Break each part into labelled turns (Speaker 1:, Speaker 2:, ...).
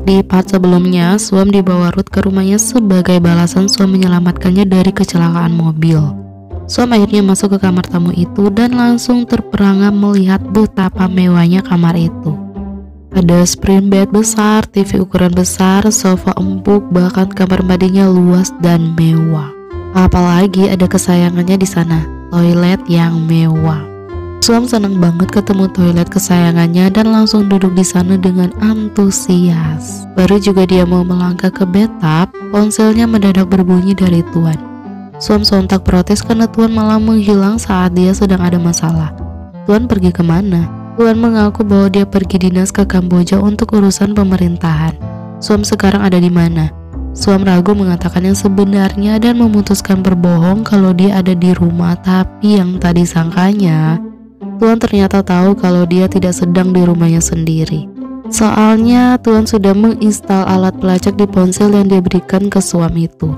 Speaker 1: Di part sebelumnya, Suam dibawa Ruth ke rumahnya sebagai balasan Suam menyelamatkannya dari kecelakaan mobil. Suam akhirnya masuk ke kamar tamu itu dan langsung terperangah melihat betapa mewahnya kamar itu. Ada spring bed besar, TV ukuran besar, sofa empuk, bahkan kamar mandinya luas dan mewah. Apalagi ada kesayangannya di sana, toilet yang mewah. Suam senang banget ketemu toilet kesayangannya dan langsung duduk di sana dengan antusias. Baru juga dia mau melangkah ke bathtub, ponselnya mendadak berbunyi dari Tuan. Suam sontak protes karena Tuan malah menghilang saat dia sedang ada masalah. Tuan pergi kemana? Tuan mengaku bahwa dia pergi dinas ke Kamboja untuk urusan pemerintahan. Suam sekarang ada di mana? Suam ragu mengatakan yang sebenarnya dan memutuskan berbohong kalau dia ada di rumah, tapi yang tadi sangkanya Tuan ternyata tahu kalau dia tidak sedang di rumahnya sendiri. Soalnya Tuan sudah menginstal alat pelacak di ponsel yang dia berikan ke Suam itu.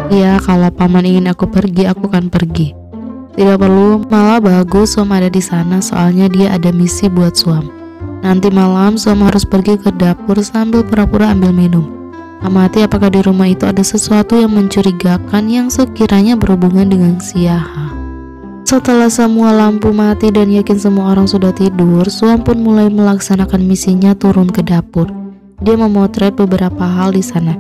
Speaker 1: Ya, kalau paman ingin aku pergi, aku akan pergi. Tidak perlu, malah bagus Suam ada di sana, soalnya dia ada misi buat Suam. Nanti malam Suam harus pergi ke dapur sambil pura-pura ambil minum. Amati apakah di rumah itu ada sesuatu yang mencurigakan yang sekiranya berhubungan dengan Siaha. Setelah semua lampu mati dan yakin semua orang sudah tidur, Suam pun mulai melaksanakan misinya turun ke dapur. Dia memotret beberapa hal di sana.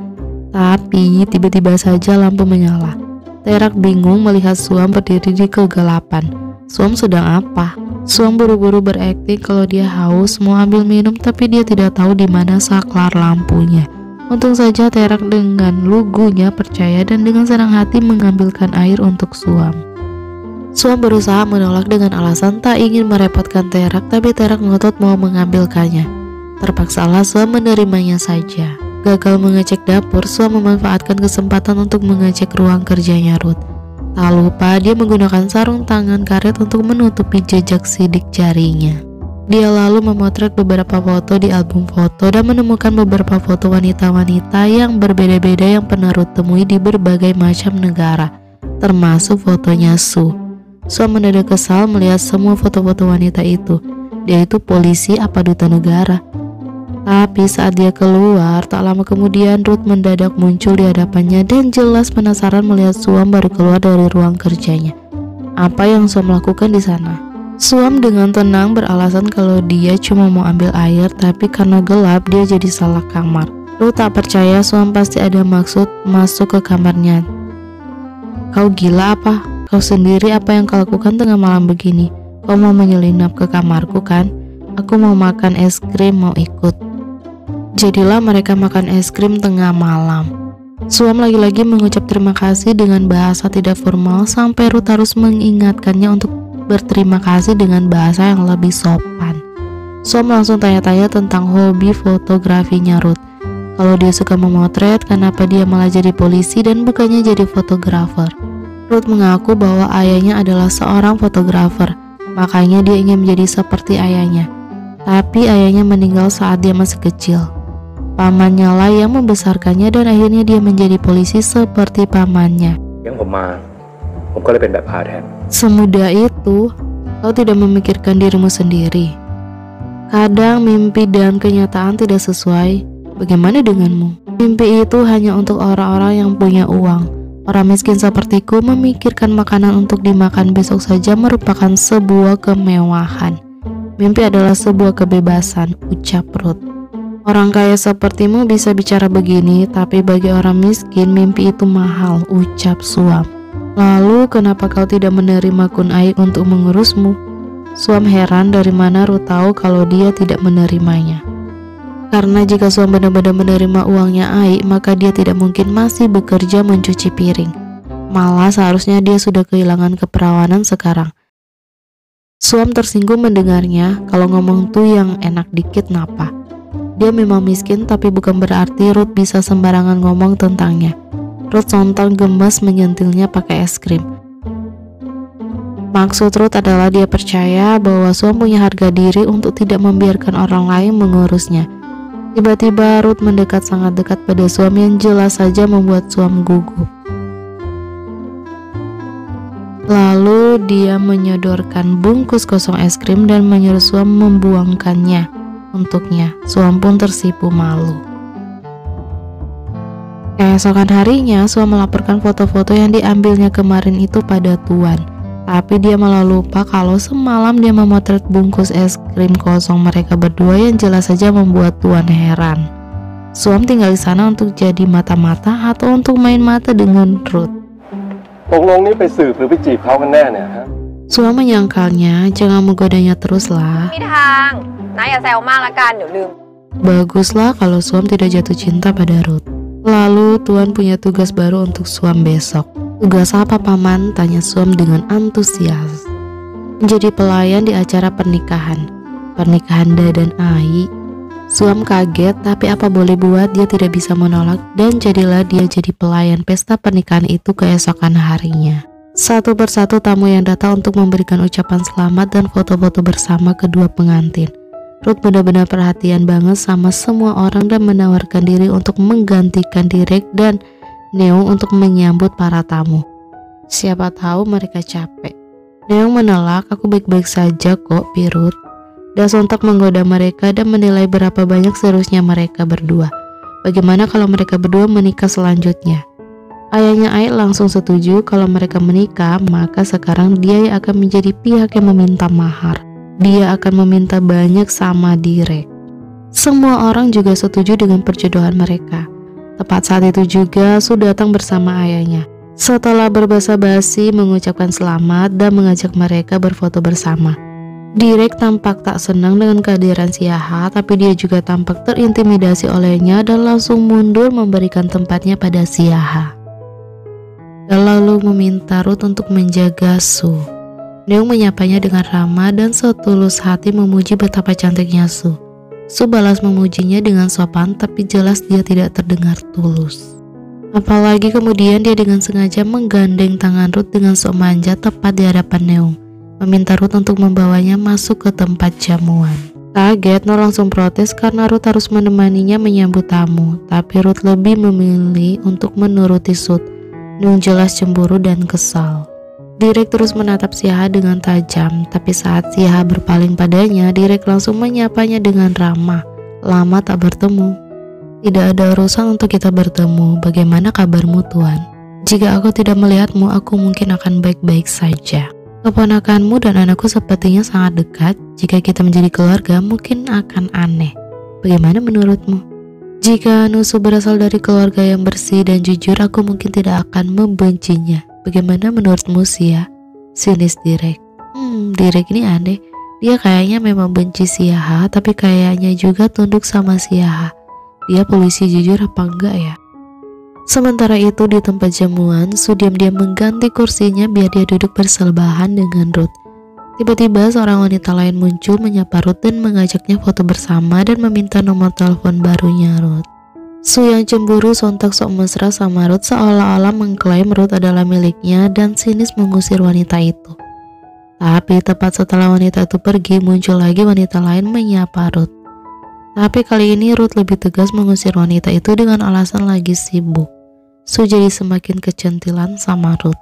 Speaker 1: Tapi tiba-tiba saja lampu menyala. Terak bingung melihat Suam berdiri di kegelapan. Suam sedang apa? Suam buru-buru berakting kalau dia haus mau ambil minum, tapi dia tidak tahu di mana saklar lampunya. Untung saja Terak dengan lugunya percaya dan dengan senang hati mengambilkan air untuk Suam. Suam berusaha menolak dengan alasan tak ingin merepotkan Terak, tapi Terak ngotot mau mengambilkannya. Terpaksalah Suam menerimanya saja. Gagal mengecek dapur, Suam memanfaatkan kesempatan untuk mengecek ruang kerjanya Ruth. Tak lupa dia menggunakan sarung tangan karet untuk menutupi jejak sidik jarinya. Dia lalu memotret beberapa foto di album foto dan menemukan beberapa foto wanita-wanita yang berbeda-beda yang pernah Ruth temui di berbagai macam negara, termasuk fotonya Sue. Suam mendadak kesal melihat semua foto-foto wanita itu. Dia itu polisi apa duta negara? Tapi saat dia keluar, tak lama kemudian Ruth mendadak muncul di hadapannya dan jelas penasaran melihat Suam baru keluar dari ruang kerjanya. Apa yang Suam lakukan di sana? Suam dengan tenang beralasan kalau dia cuma mau ambil air, tapi karena gelap dia jadi salah kamar. Ruth tak percaya Suam pasti ada maksud masuk ke kamarnya. Kau gila apa? Kau sendiri apa yang kau lakukan tengah malam begini? Kau mau menyelinap ke kamarku kan? Aku mau makan es krim, mau ikut. Jadilah mereka makan es krim tengah malam. Suam lagi-lagi mengucap terima kasih dengan bahasa tidak formal sampai Ruth harus mengingatkannya untuk berterima kasih dengan bahasa yang lebih sopan. Suam langsung tanya-tanya tentang hobi fotografinya Ruth. Kalau dia suka memotret, kenapa dia malah jadi polisi dan bukannya jadi fotografer? Ruth mengaku bahwa ayahnya adalah seorang fotografer, makanya dia ingin menjadi seperti ayahnya. Tapi ayahnya meninggal saat dia masih kecil. Pamannya lah yang membesarkannya dan akhirnya dia menjadi polisi seperti pamannya. Semudah itu, kau tidak memikirkan dirimu sendiri. Kadang mimpi dan kenyataan tidak sesuai. Bagaimana denganmu? Mimpi itu hanya untuk orang-orang yang punya uang. Orang miskin sepertiku memikirkan makanan untuk dimakan besok saja merupakan sebuah kemewahan. Mimpi adalah sebuah kebebasan, ucap Ruth. Orang kaya sepertimu bisa bicara begini, tapi bagi orang miskin mimpi itu mahal, ucap Suam. Lalu kenapa kau tidak menerima Kun Aik untuk mengurusmu? Suam heran dari mana Ruth tahu kalau dia tidak menerimanya. Karena jika Suam benar-benar menerima uangnya Aik, maka dia tidak mungkin masih bekerja mencuci piring. Malah seharusnya dia sudah kehilangan keperawanan sekarang. Suam tersinggung mendengarnya, kalau ngomong tuh yang enak dikit napa. Dia memang miskin tapi bukan berarti Ruth bisa sembarangan ngomong tentangnya. Ruth sontak gemas menyentilnya pakai es krim. Maksud Ruth adalah dia percaya bahwa Suam punya harga diri untuk tidak membiarkan orang lain mengurusnya. Tiba-tiba Ruth mendekat sangat dekat pada Suam yang jelas saja membuat Suam gugup. Lalu dia menyodorkan bungkus kosong es krim dan menyuruh Suam membuangkannya. untuknya. Suam pun tersipu malu. Keesokan harinya, Suam melaporkan foto-foto yang diambilnya kemarin itu pada Tuan. Tapi dia malah lupa kalau semalam dia memotret bungkus es krim kosong mereka berdua yang jelas saja membuat Tuan heran. Suam tinggal di sana untuk jadi mata-mata atau untuk main mata dengan Ruth. Suam menyangkalnya, jangan menggodanya teruslah. Baguslah kalau Suam tidak jatuh cinta pada Ruth. Lalu Tuan punya tugas baru untuk Suam besok. Tugas apa paman? Tanya Suam dengan antusias. Menjadi pelayan di acara pernikahan. Pernikahan Da dan Ai. Suam kaget, tapi apa boleh buat, dia tidak bisa menolak dan jadilah dia jadi pelayan pesta pernikahan itu keesokan harinya. Satu persatu tamu yang datang untuk memberikan ucapan selamat dan foto-foto bersama kedua pengantin. Ruth benar-benar perhatian banget sama semua orang dan menawarkan diri untuk menggantikan Direk dan Neung untuk menyambut para tamu. Siapa tahu mereka capek. Neung menolak, aku baik-baik saja kok, pi Ruth. Dan sontak menggoda mereka dan menilai berapa banyak seharusnya mereka berdua. Bagaimana kalau mereka berdua menikah selanjutnya? Ayahnya Ai langsung setuju kalau mereka menikah, maka sekarang dia yang akan menjadi pihak yang meminta mahar. Dia akan meminta banyak sama Direk. Semua orang juga setuju dengan perjodohan mereka. Tepat saat itu juga Su datang bersama ayahnya. Setelah berbasa-basi mengucapkan selamat dan mengajak mereka berfoto bersama. Direk tampak tak senang dengan kehadiran Siaha, tapi dia juga tampak terintimidasi olehnya dan langsung mundur memberikan tempatnya pada Siaha. Dan lalu meminta Ruth untuk menjaga Su. Neung menyapanya dengan ramah dan setulus hati memuji betapa cantiknya Su. Su balas memujinya dengan sopan, tapi jelas dia tidak terdengar tulus. Apalagi kemudian dia dengan sengaja menggandeng tangan Ruth dengan sok manja tepat di hadapan Neung, meminta Ruth untuk membawanya masuk ke tempat jamuan. Kaget, Neung langsung protes karena Ruth harus menemaninya menyambut tamu, tapi Ruth lebih memilih untuk menuruti Su. Neung jelas cemburu dan kesal. Direk terus menatap Siaha dengan tajam, tapi saat Siaha berpaling padanya, Direk langsung menyapanya dengan ramah. Lama tak bertemu. Tidak ada urusan untuk kita bertemu. Bagaimana kabarmu, Tuan? Jika aku tidak melihatmu, aku mungkin akan baik-baik saja. Keponakanmu dan anakku sepertinya sangat dekat. Jika kita menjadi keluarga, mungkin akan aneh. Bagaimana menurutmu? Jika Nusu berasal dari keluarga yang bersih dan jujur, aku mungkin tidak akan membencinya. Bagaimana menurutmu, Sia? Sinis Direk. Direk ini aneh. Dia kayaknya memang benci Siaha, tapi kayaknya juga tunduk sama Siaha. Dia polisi jujur apa enggak ya? Sementara itu di tempat jamuan, Su diam-diam mengganti kursinya biar dia duduk bersebelahan dengan Ruth. Tiba-tiba seorang wanita lain muncul menyapa Ruth dan mengajaknya foto bersama dan meminta nomor telepon barunya Ruth. Su yang cemburu sontak sok mesra sama Ruth seolah-olah mengklaim Ruth adalah miliknya dan sinis mengusir wanita itu. Tapi tepat setelah wanita itu pergi, muncul lagi wanita lain menyapa Ruth. Tapi kali ini Ruth lebih tegas mengusir wanita itu dengan alasan lagi sibuk. Su jadi semakin kecentilan sama Ruth.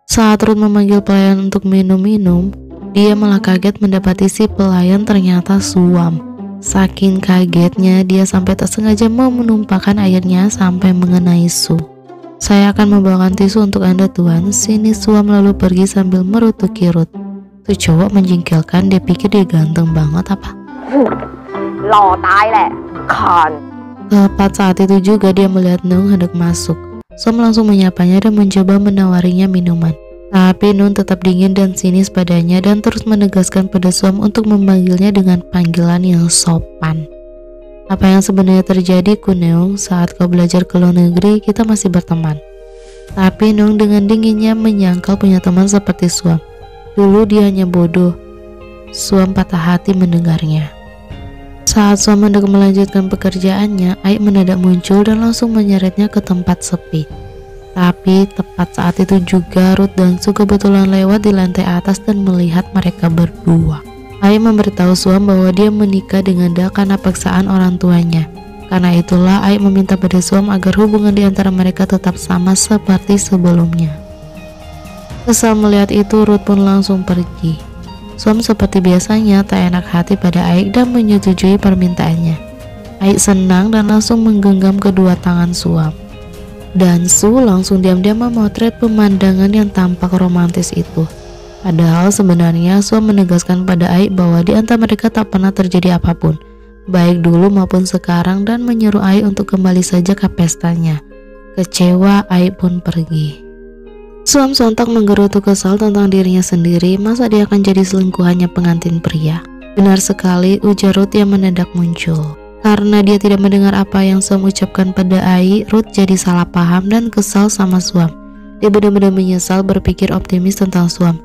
Speaker 1: Saat Ruth memanggil pelayan untuk minum-minum, dia malah kaget mendapati si pelayan ternyata Suam. Saking kagetnya, dia sampai tak sengaja mau menumpahkan airnya sampai mengenai Su. Saya akan membawakan tisu untuk Anda, Tuan. Sini. Suam lalu pergi sambil merutuki Ruth. Tuh cowok menjengkelkan, dia pikir dia ganteng banget apa? Tepat saat itu juga dia melihat Neung hendak masuk. Suam langsung menyapanya dan mencoba menawarinya minuman. Tapi Neung tetap dingin dan sinis padanya dan terus menegaskan pada Suam untuk memanggilnya dengan panggilan yang sopan. Apa yang sebenarnya terjadi, Ku Neung? Saat kau belajar ke luar negeri, kita masih berteman. Tapi Neung dengan dinginnya menyangkal punya teman seperti Suam. Dulu dia hanya bodoh. Suam patah hati mendengarnya. Saat Suam hendak melanjutkan pekerjaannya, Ai mendadak muncul dan langsung menyeretnya ke tempat sepi. Tapi tepat saat itu juga Ruth dan Su kebetulan lewat di lantai atas dan melihat mereka berdua. Ai memberitahu Suam bahwa dia menikah dengan Da karena paksaan orang tuanya. Karena itulah Ai meminta pada Suam agar hubungan di antara mereka tetap sama seperti sebelumnya. Kesal melihat itu, Ruth pun langsung pergi. Suam seperti biasanya tak enak hati pada Aik dan menyetujui permintaannya. Aik senang dan langsung menggenggam kedua tangan Suam. Dan Su langsung diam-diam memotret pemandangan yang tampak romantis itu. Padahal sebenarnya Suam menegaskan pada Aik bahwa di antara mereka tak pernah terjadi apapun, baik dulu maupun sekarang, dan menyuruh Aik untuk kembali saja ke pestanya. Kecewa, Aik pun pergi. Suam sontak menggerutu kesal tentang dirinya sendiri. Masa dia akan jadi selingkuhannya pengantin pria? Benar sekali, ujar Ruth yang mendadak muncul. Karena dia tidak mendengar apa yang Suam ucapkan pada Aik, Ruth jadi salah paham dan kesal sama Suam. Dia benar-benar menyesal berpikir optimis tentang Suam.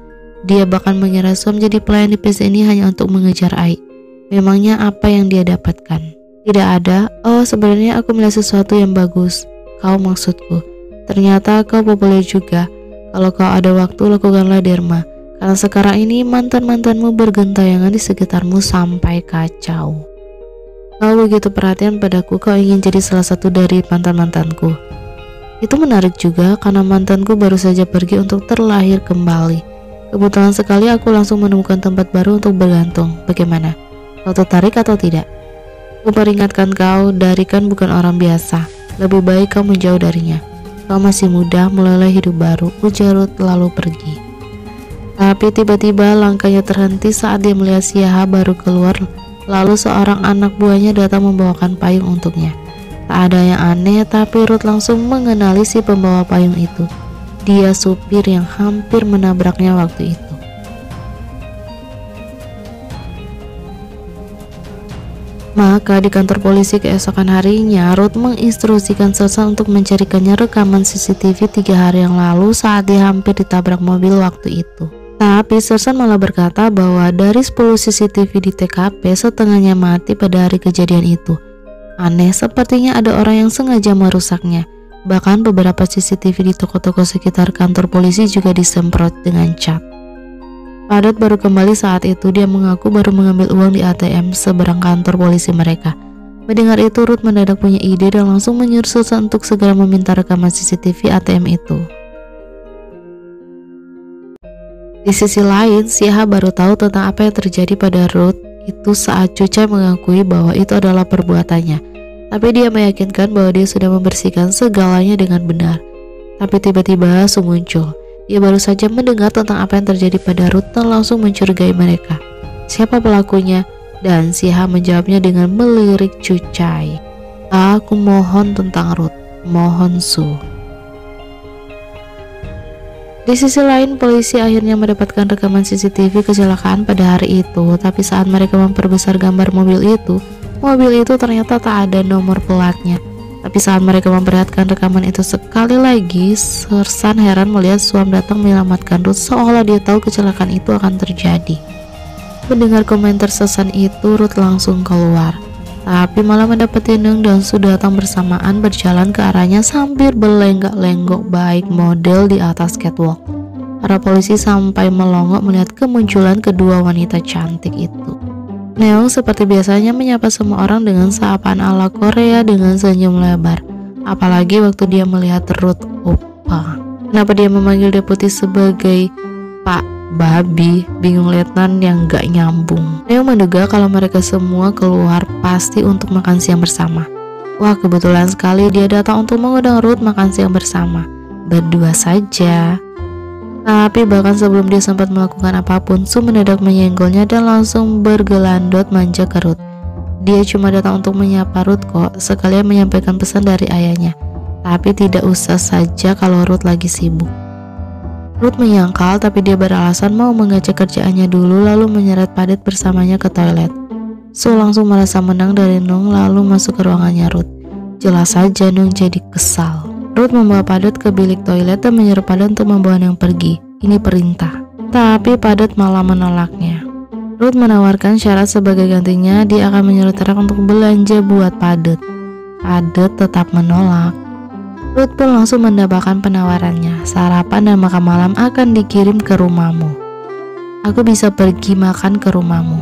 Speaker 1: Dia bahkan mengira Suam jadi pelayan di PC ini hanya untuk mengejar Aik. Memangnya apa yang dia dapatkan? Tidak ada. Oh, sebenarnya aku melihat sesuatu yang bagus. Kau maksudku. Ternyata kau populer juga. Kalau kau ada waktu, lakukanlah derma. Karena sekarang ini mantan-mantanmu bergentayangan di sekitarmu sampai kacau. Kau begitu perhatian padaku, kau ingin jadi salah satu dari mantan-mantanku. Itu menarik juga karena mantanku baru saja pergi untuk terlahir kembali. Kebetulan sekali aku langsung menemukan tempat baru untuk bergantung. Bagaimana? Kau tertarik atau tidak? Aku peringatkan kau, Darikan bukan orang biasa. Lebih baik kau menjauh darinya. Kau masih muda, mulailah hidup baru, ujar Ruth lalu pergi. Tapi tiba-tiba langkahnya terhenti saat dia melihat Siaha baru keluar. Lalu seorang anak buahnya datang membawakan payung untuknya. Tak ada yang aneh, tapi Ruth langsung mengenali si pembawa payung itu. Dia supir yang hampir menabraknya waktu itu. Maka di kantor polisi keesokan harinya, Ruth menginstruksikan Sersan untuk mencarikannya rekaman CCTV 3 hari yang lalu saat dia hampir ditabrak mobil waktu itu. Tapi Sersan malah berkata bahwa dari 10 CCTV di TKP, setengahnya mati pada hari kejadian itu. Aneh, sepertinya ada orang yang sengaja merusaknya. Bahkan beberapa CCTV di toko-toko sekitar kantor polisi juga disemprot dengan cat. Padat baru kembali saat itu. Dia mengaku baru mengambil uang di ATM seberang kantor polisi mereka. Mendengar itu, Ruth mendadak punya ide dan langsung menyuruh Susan untuk segera meminta rekaman CCTV ATM itu. Di sisi lain, Siaha baru tahu tentang apa yang terjadi pada Ruth itu saat Cucai mengakui bahwa itu adalah perbuatannya. Tapi dia meyakinkan bahwa dia sudah membersihkan segalanya dengan benar. Tapi tiba-tiba Su muncul. Dia baru saja mendengar tentang apa yang terjadi pada Ruth dan langsung mencurigai mereka. Siapa pelakunya? Dan Siaha menjawabnya dengan melirik Cucai. Aku mohon tentang Ruth, mohon Su. Di sisi lain, polisi akhirnya mendapatkan rekaman CCTV kecelakaan pada hari itu. Tapi saat mereka memperbesar gambar mobil itu ternyata tak ada nomor platnya. Tapi saat mereka memperlihatkan rekaman itu sekali lagi, Sersan heran melihat Suam datang menyelamatkan Ruth seolah dia tahu kecelakaan itu akan terjadi. Mendengar komentar Sersan itu, Ruth langsung keluar. Tapi malah mendapati Neng dan Su datang bersamaan berjalan ke arahnya sambil berlenggak-lenggok baik model di atas catwalk. Para polisi sampai melongo melihat kemunculan kedua wanita cantik itu. Neong seperti biasanya menyapa semua orang dengan sapaan ala Korea dengan senyum lebar. Apalagi waktu dia melihat Ruth. Oppa. Kenapa dia memanggil deputi sebagai Pak Babi? Bingung letnan yang gak nyambung. Neong menduga kalau mereka semua keluar pasti untuk makan siang bersama. Wah, kebetulan sekali dia datang untuk mengundang Ruth makan siang bersama. Berdua saja. Tapi bahkan sebelum dia sempat melakukan apapun, Su mendadak menyenggolnya dan langsung bergelandot manja ke Ruth. Dia cuma datang untuk menyapa Ruth kok, sekalian menyampaikan pesan dari ayahnya. Tapi tidak usah saja kalau Ruth lagi sibuk. Ruth menyangkal, tapi dia beralasan mau mengecek kerjaannya dulu lalu menyeret Padet bersamanya ke toilet. Su langsung merasa menang dari Nung lalu masuk ke ruangannya Ruth. Jelas saja Nung jadi kesal. Ruth membawa Padet ke bilik toilet dan menyuruh Padet untuk membawa Neng pergi. Ini perintah. Tapi Padet malah menolaknya. Ruth menawarkan syarat sebagai gantinya dia akan menyuruh Terak untuk belanja buat Padet. Padet tetap menolak. Ruth pun langsung mendapatkan penawarannya. Sarapan dan makan malam akan dikirim ke rumahmu. Aku bisa pergi makan ke rumahmu.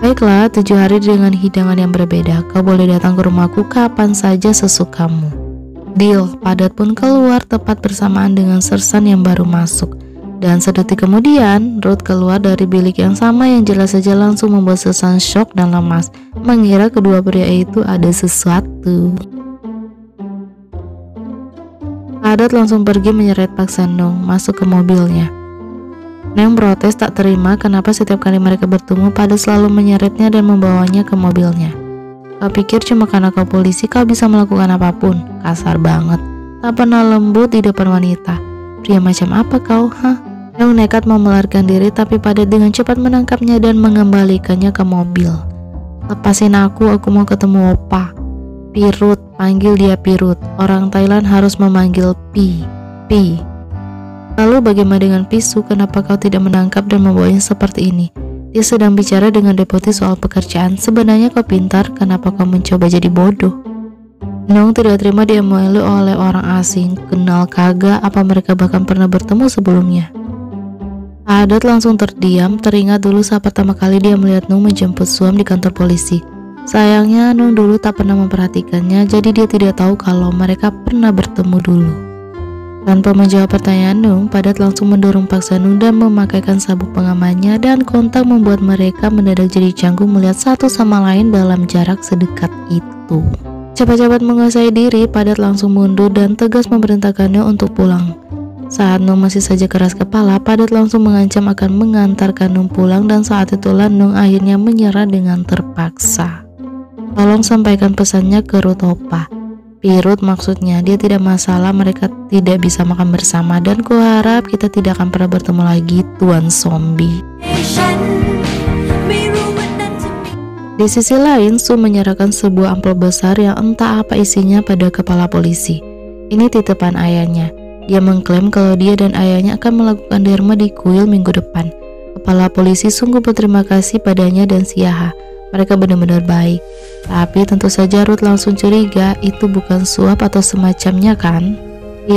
Speaker 1: Baiklah, 7 hari dengan hidangan yang berbeda. Kau boleh datang ke rumahku kapan saja sesukamu. Deal. Padet pun keluar tepat bersamaan dengan Sersan yang baru masuk. Dan sedetik kemudian, Ruth keluar dari bilik yang sama yang jelas saja langsung membuat Susan shock dan lemas, mengira kedua pria itu ada sesuatu. Padat langsung pergi menyeret paksa Nung masuk ke mobilnya. Neng protes tak terima kenapa setiap kali mereka bertemu Padat selalu menyeretnya dan membawanya ke mobilnya. Kau pikir cuma karena kau polisi kau bisa melakukan apapun? Kasar banget, tak pernah lembut di depan wanita. Pria macam apa kau, hah? Nung nekat mau melarikan diri tapi Padat dengan cepat menangkapnya dan mengembalikannya ke mobil. Lepasin aku mau ketemu opa. Pirut, panggil dia Pirut. Orang Thailand harus memanggil Pi. Lalu bagaimana dengan Pisu? Kenapa kau tidak menangkap dan membawanya seperti ini? Dia sedang bicara dengan deputi soal pekerjaan. Sebenarnya kau pintar, kenapa kau mencoba jadi bodoh? Nung tidak terima dia diambil oleh orang asing. Kenal kagak, apa mereka bahkan pernah bertemu sebelumnya? Padat langsung terdiam, teringat dulu saat pertama kali dia melihat Nung menjemput Suam di kantor polisi. Sayangnya Nung dulu tak pernah memperhatikannya, jadi dia tidak tahu kalau mereka pernah bertemu dulu. Tanpa menjawab pertanyaan Nung, Padat langsung mendorong paksa Nung dan memakaikan sabuk pengamannya, dan kontak membuat mereka mendadak jadi canggung melihat satu sama lain dalam jarak sedekat itu. Cepat-cepat menguasai diri, Padat langsung mundur dan tegas memerintahkannya untuk pulang. Saat Nung masih saja keras kepala, Padat langsung mengancam akan mengantarkan Nung pulang, dan saat itulah Nung akhirnya menyerah dengan terpaksa. Tolong sampaikan pesannya ke Ruth opa. Pirut maksudnya, dia tidak masalah mereka tidak bisa makan bersama, dan kuharap kita tidak akan pernah bertemu lagi, Tuan Zombie. Di sisi lain, Su menyerahkan sebuah amplop besar yang entah apa isinya pada kepala polisi. Ini titipan ayahnya. Dia mengklaim kalau dia dan ayahnya akan melakukan derma di kuil minggu depan. Kepala polisi sungguh berterima kasih padanya dan Siaha. Mereka benar-benar baik. Tapi tentu saja Ruth langsung curiga, itu bukan suap atau semacamnya kan?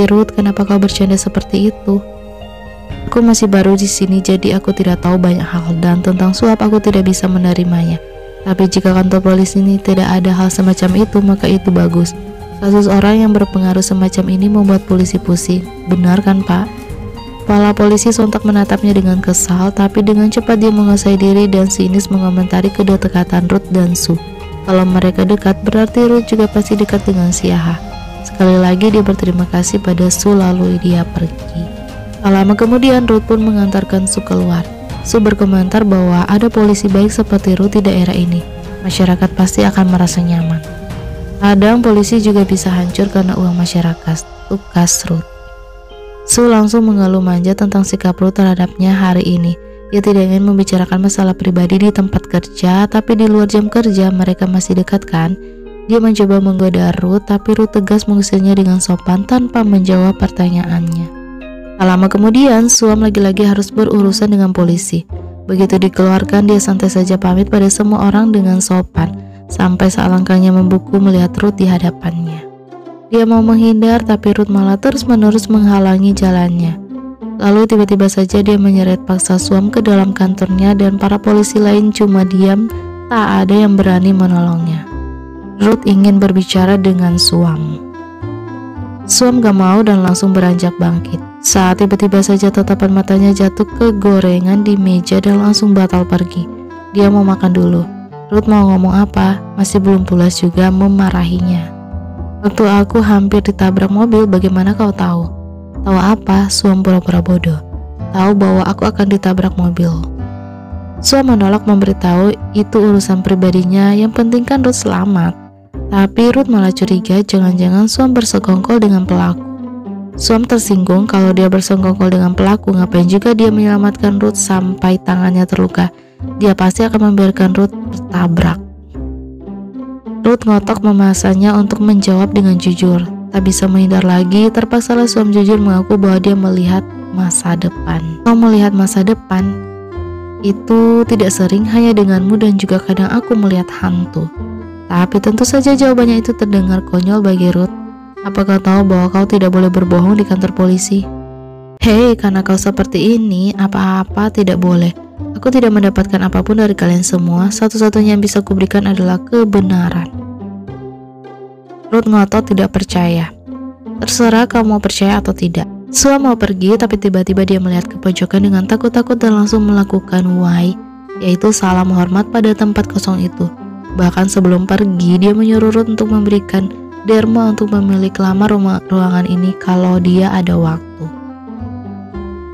Speaker 1: Ruth, kenapa kau bercanda seperti itu? Aku masih baru di sini, jadi aku tidak tahu banyak hal, dan tentang suap aku tidak bisa menerimanya. Tapi jika kantor polisi ini tidak ada hal semacam itu, maka itu bagus. Kasus orang yang berpengaruh semacam ini membuat polisi pusing. Benar kan, Pak? Kepala polisi sontak menatapnya dengan kesal, tapi dengan cepat dia menguasai diri dan sinis mengomentari kedekatan Ruth dan Su. Kalau mereka dekat, berarti Ruth juga pasti dekat dengan Siaha. Sekali lagi dia berterima kasih pada Su, lalu dia pergi. Tak lama kemudian Ruth pun mengantarkan Su keluar. Su berkomentar bahwa ada polisi baik seperti Ruth di daerah ini. Masyarakat pasti akan merasa nyaman. Kadang polisi juga bisa hancur karena uang masyarakat, tukas Ruth. Su langsung mengeluh manja tentang sikap Ruth terhadapnya hari ini. Dia tidak ingin membicarakan masalah pribadi di tempat kerja, tapi di luar jam kerja mereka masih dekat kan? Dia mencoba menggoda Ruth, tapi Ruth tegas mengusirnya dengan sopan tanpa menjawab pertanyaannya. Tak lama kemudian, Suam lagi-lagi harus berurusan dengan polisi. Begitu dikeluarkan, dia santai saja pamit pada semua orang dengan sopan. Sampai saat langkahnya membuku melihat Ruth di hadapannya. Dia mau menghindar, tapi Ruth malah terus-menerus menghalangi jalannya. Lalu tiba-tiba saja dia menyeret paksa Suam ke dalam kantornya, dan para polisi lain cuma diam, tak ada yang berani menolongnya. Ruth ingin berbicara dengan Suam. Suam gak mau dan langsung beranjak bangkit. Saat tiba-tiba saja tatapan matanya jatuh ke gorengan di meja dan langsung batal pergi. Dia mau makan dulu. Ruth mau ngomong apa? Masih belum pulas juga memarahinya. Waktu aku hampir ditabrak mobil, bagaimana kau tahu? Tahu apa? Suam pura-pura bodoh. Tahu bahwa aku akan ditabrak mobil. Suam menolak memberitahu itu urusan pribadinya, yang penting kan Ruth selamat. Tapi Ruth malah curiga jangan-jangan Suam bersekongkol dengan pelaku. Suam tersinggung kalau dia bersekongkol dengan pelaku, ngapain juga dia menyelamatkan Ruth sampai tangannya terluka. Dia pasti akan membiarkan Ruth tertabrak. Ruth ngotok memasanya untuk menjawab dengan jujur. Tak bisa menghindar lagi, terpaksalah Suam jujur mengaku bahwa dia melihat masa depan. Kau melihat masa depan? Itu tidak sering, hanya denganmu dan juga kadang aku melihat hantu. Tapi tentu saja jawabannya itu terdengar konyol bagi Ruth. Apakah tahu bahwa kau tidak boleh berbohong di kantor polisi? Hei, karena kau seperti ini, apa-apa tidak boleh. Aku tidak mendapatkan apapun dari kalian semua. Satu-satunya yang bisa kuberikan adalah kebenaran. Ruth ngotot tidak percaya. Terserah kau mau percaya atau tidak. Suam mau pergi tapi tiba-tiba dia melihat ke pojokan dengan takut-takut dan langsung melakukan wai, yaitu salam hormat pada tempat kosong itu. Bahkan sebelum pergi dia menyuruh Ruth untuk memberikan derma untuk memilih lama ruangan ini kalau dia ada waktu.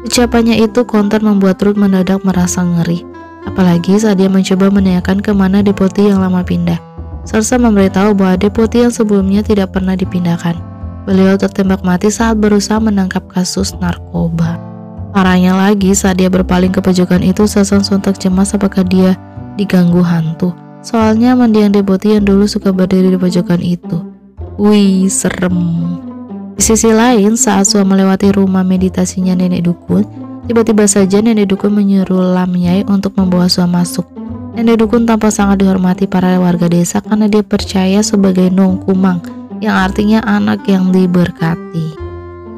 Speaker 1: Ucapannya itu kontan membuat Ruth mendadak merasa ngeri, apalagi saat dia mencoba menanyakan kemana deputi yang lama pindah. Sersa memberitahu bahwa deputi yang sebelumnya tidak pernah dipindahkan. Beliau tertembak mati saat berusaha menangkap kasus narkoba. Parahnya lagi, saat dia berpaling ke pojokan itu, Sasan sontak cemas apakah dia diganggu hantu. Soalnya mendiang deputi yang dulu suka berdiri di pojokan itu. Wih, serem. Di sisi lain, saat Suam melewati rumah meditasinya nenek dukun, tiba-tiba saja nenek dukun menyuruh Lamnyai untuk membawa Suam masuk. Nenek dukun tampak sangat dihormati para warga desa karena dia percaya sebagai Nong Kumang, yang artinya anak yang diberkati.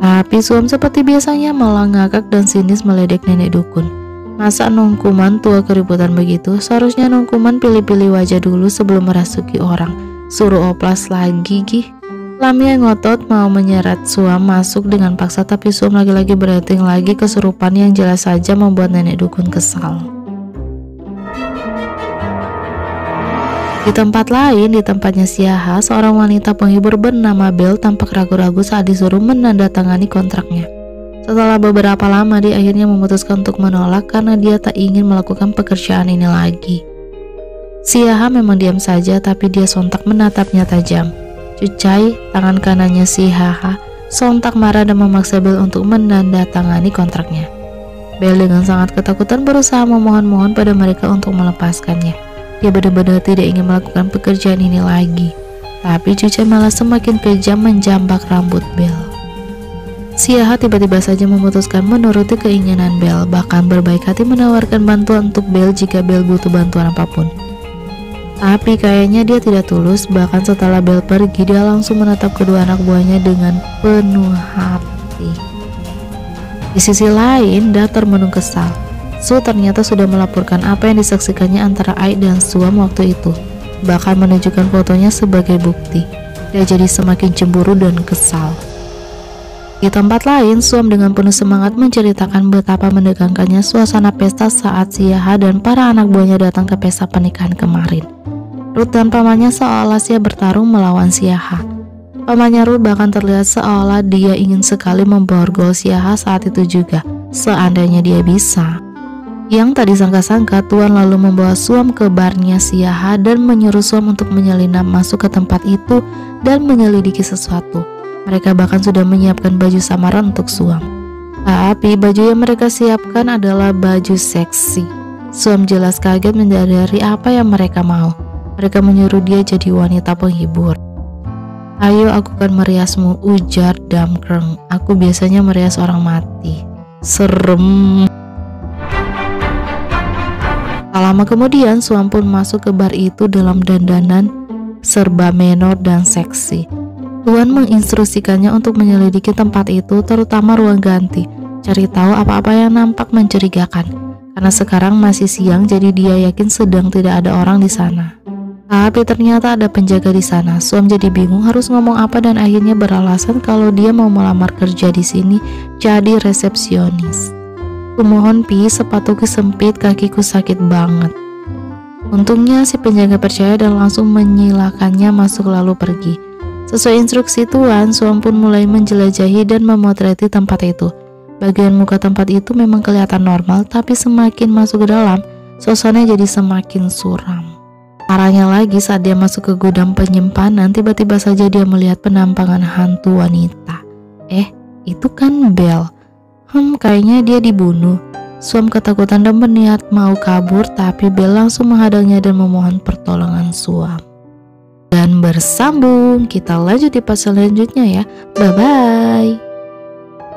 Speaker 1: Tapi Suam seperti biasanya malah ngakak dan sinis meledek nenek dukun. Masa Nong Kuman tua keributan begitu? Seharusnya Nong Kuman pilih-pilih wajah dulu sebelum merasuki orang. Suruh oplas lagi gih. Lamnya ngotot mau menyeret Suam masuk dengan paksa, tapi Suam lagi-lagi berating lagi kesurupan yang jelas saja membuat nenek dukun kesal. Di tempat lain, di tempatnya Siaha, seorang wanita penghibur bernama Bel tampak ragu-ragu saat disuruh menandatangani kontraknya. Setelah beberapa lama, dia akhirnya memutuskan untuk menolak karena dia tak ingin melakukan pekerjaan ini lagi. Siaha memang diam saja, tapi dia sontak menatapnya tajam. Cucai, tangan kanannya Siaha, sontak marah dan memaksa Bel untuk menandatangani kontraknya. Bel dengan sangat ketakutan berusaha memohon-mohon pada mereka untuk melepaskannya. Dia benar-benar tidak ingin melakukan pekerjaan ini lagi, tapi Cucai malah semakin kejam menjambak rambut Bel. Siaha tiba-tiba saja memutuskan menuruti keinginan Bel, bahkan berbaik hati menawarkan bantuan untuk Bel jika Bel butuh bantuan apapun. Tapi kayaknya dia tidak tulus, bahkan setelah Bel pergi dia langsung menatap kedua anak buahnya dengan penuh hati. Di sisi lain, Da termenung kesal. Su ternyata sudah melaporkan apa yang disaksikannya antara Ai dan Suam waktu itu, bahkan menunjukkan fotonya sebagai bukti. Dia jadi semakin cemburu dan kesal. Di tempat lain, Suam dengan penuh semangat menceritakan betapa menegangkannya suasana pesta saat Siaha dan para anak buahnya datang ke pesta pernikahan kemarin. Ruth dan pamannya seolah siap bertarung melawan Siaha. Pamannya Ruth bahkan terlihat seolah dia ingin sekali memborgol Siaha saat itu juga, seandainya dia bisa. Yang tak disangka-sangka, Tuan lalu membawa Suam ke barnya Siaha dan menyuruh Suam untuk menyelinap masuk ke tempat itu dan menyelidiki sesuatu. Mereka bahkan sudah menyiapkan baju samaran untuk Suam. Tapi baju yang mereka siapkan adalah baju seksi. Suam jelas kaget menyadari apa yang mereka mau. Mereka menyuruh dia jadi wanita penghibur. "Ayo, aku akan meriasmu," ujar Damkreng. "Aku biasanya merias orang mati." Serem. Tak lama kemudian, Suam pun masuk ke bar itu dalam dandanan serba menor dan seksi. Tuan menginstruksikannya untuk menyelidiki tempat itu, terutama ruang ganti, cari tahu apa-apa yang nampak mencurigakan. Karena sekarang masih siang, jadi dia yakin sedang tidak ada orang di sana. Tapi ternyata ada penjaga di sana. Suam jadi bingung harus ngomong apa dan akhirnya beralasan kalau dia mau melamar kerja di sini jadi resepsionis. "Kumohon Pi, sepatuku sempit, kakiku sakit banget." Untungnya si penjaga percaya dan langsung menyilakannya masuk lalu pergi. Sesuai instruksi Tuan, Suam pun mulai menjelajahi dan memotreti tempat itu. Bagian muka tempat itu memang kelihatan normal, tapi semakin masuk ke dalam, suasananya jadi semakin suram. Parahnya lagi, saat dia masuk ke gudang penyimpanan, tiba-tiba saja dia melihat penampakan hantu wanita. Itu kan Bel. Kayaknya dia dibunuh. Suam ketakutan dan berniat mau kabur, tapi Bel langsung menghadangnya dan memohon pertolongan Suam. Dan bersambung, kita lanjut di part selanjutnya ya. Bye-bye.